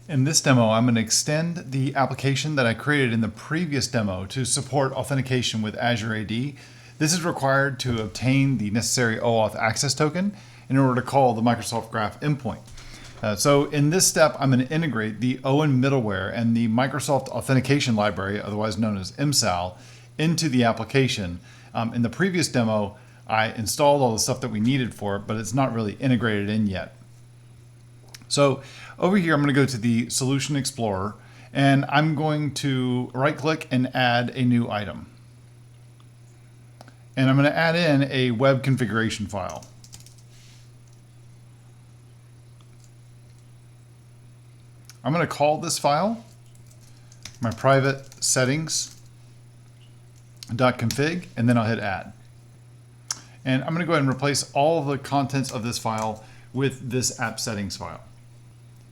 In this demo, I'm going to extend the application that I created in the previous demo to support authentication with Azure AD. This is required to obtain the necessary OAuth access token in order to call the Microsoft Graph endpoint. So in this step, I'm going to integrate the OWIN middleware and the Microsoft Authentication Library, otherwise known as MSAL, into the application. In the previous demo, I installed all the stuff that we needed for it, but it's not really integrated in yet. So over here, I'm going to go to the Solution Explorer, and I'm going to right-click and add a new item. And I'm going to add in a web configuration file. I'm going to call this file my private settings.config, and then I'll hit add. And I'm going to go ahead and replace all of the contents of this file with this app settings file.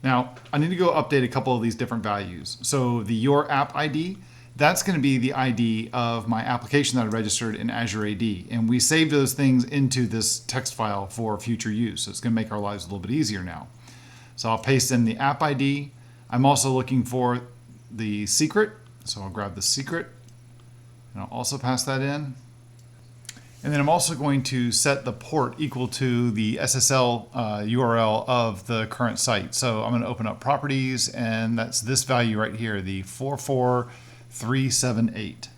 Now, I need to go update a couple of these different values. So the your app ID, that's going to be the ID of my application that I registered in Azure AD. And we saved those things into this text file for future use. So it's going to make our lives a little bit easier now. So I'll paste in the app ID. I'm also looking for the secret. So I'll grab the secret and I'll also pass that in. And then I'm also going to set the port equal to the SSL URL of the current site. So I'm going to open up properties, and that's this value right here, the 44378.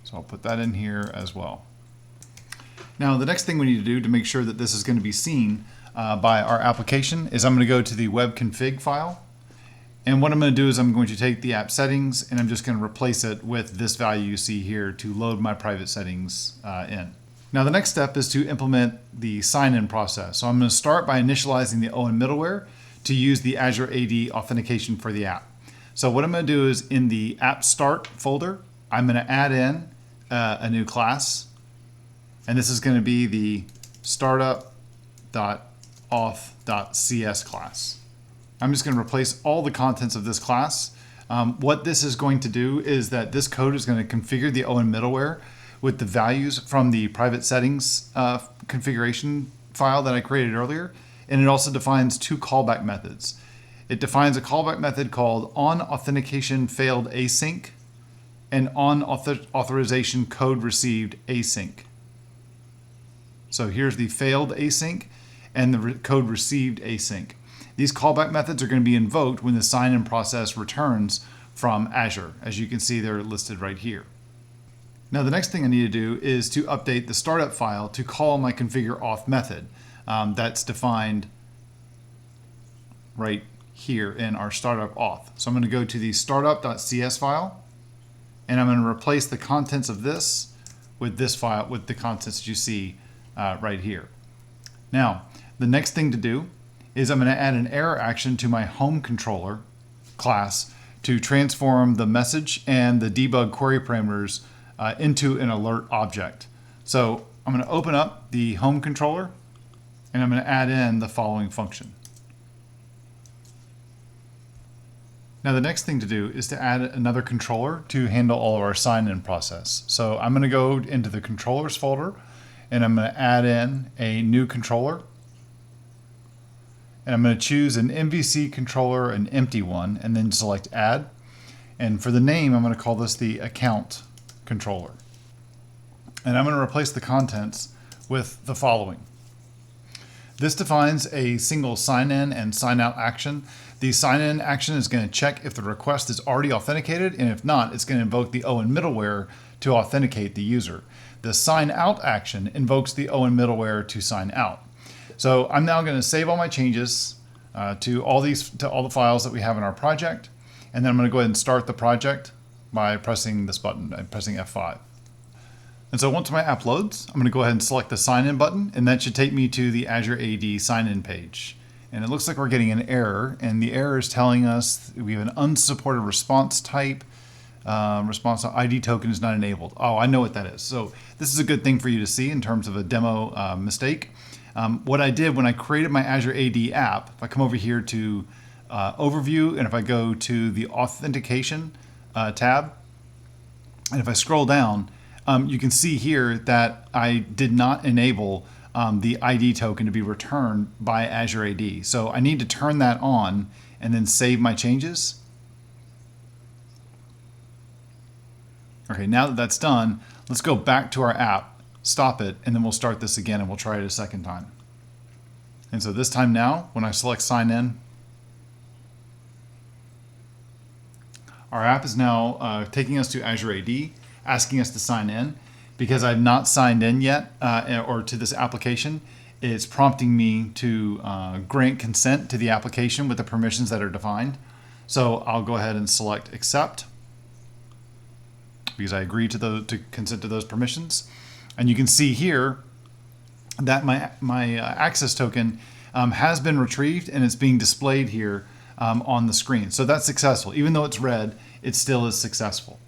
So I'll put that in here as well. Now the next thing we need to do to make sure that this is going to be seen by our application is I'm going to go to the web config file. And what I'm going to do is I'm going to take the app settings and I'm just going to replace it with this value you see here to load my private settings in. Now the next step is to implement the sign-in process. So I'm going to start by initializing the OWIN middleware to use the Azure AD authentication for the app. So what I'm going to do is in the app start folder, I'm going to add in a new class. And this is going to be the startup.auth.cs class. I'm just going to replace all the contents of this class. What this is going to do is that this code is going to configure the OWIN middleware with the values from the private settings configuration file that I created earlier. And it also defines two callback methods. It defines a callback method called onAuthenticationFailedAsync and onAuthorizationCodeReceivedAsync. So here's the failed async and the code received async. These callback methods are going to be invoked when the sign-in process returns from Azure. As you can see, they're listed right here. Now, the next thing I need to do is to update the startup file to call my configure auth method. That's defined right here in our startup auth. So I'm going to go to the startup.cs file, and I'm going to replace the contents of this with this file, with the contents that you see right here. Now, the next thing to do is I'm going to add an error action to my home controller class to transform the message and the debug query parameters into an alert object. So I'm going to open up the home controller and I'm going to add in the following function. Now the next thing to do is to add another controller to handle all of our sign-in process. So I'm going to go into the controllers folder and I'm going to add in a new controller. And I'm going to choose an MVC controller, an empty one, and then select add. And for the name, I'm going to call this the account controller. And I'm going to replace the contents with the following. This defines a single sign-in and sign-out action. The sign-in action is going to check if the request is already authenticated, and if not, it's going to invoke the OWIN middleware to authenticate the user. The sign-out action invokes the OWIN middleware to sign out. So I'm now going to save all my changes to all the files that we have in our project, and then I'm going to go ahead and start the project by pressing this button, pressing F5. And so once my app loads, I'm going to go ahead and select the sign-in button, and that should take me to the Azure AD sign-in page. And it looks like we're getting an error, and the error is telling us we have an unsupported response type. Response ID token is not enabled. Oh, I know what that is. So this is a good thing for you to see in terms of a demo mistake. What I did when I created my Azure AD app, if I come over here to Overview, and if I go to the Authentication tab, and if I scroll down, you can see here that I did not enable the ID token to be returned by Azure AD. So I need to turn that on and then save my changes. Okay, now that that's done, let's go back to our app, stop it, and then we'll start this again and we'll try it a second time. And so this time now, when I select sign in, our app is now taking us to Azure AD, asking us to sign in. Because I've not signed in yet, or to this application, it's prompting me to grant consent to the application with the permissions that are defined. So I'll go ahead and select accept, because I agree to consent to those permissions. And you can see here that my access token has been retrieved and it's being displayed here on the screen. So that's successful. Even though it's red, it still is successful.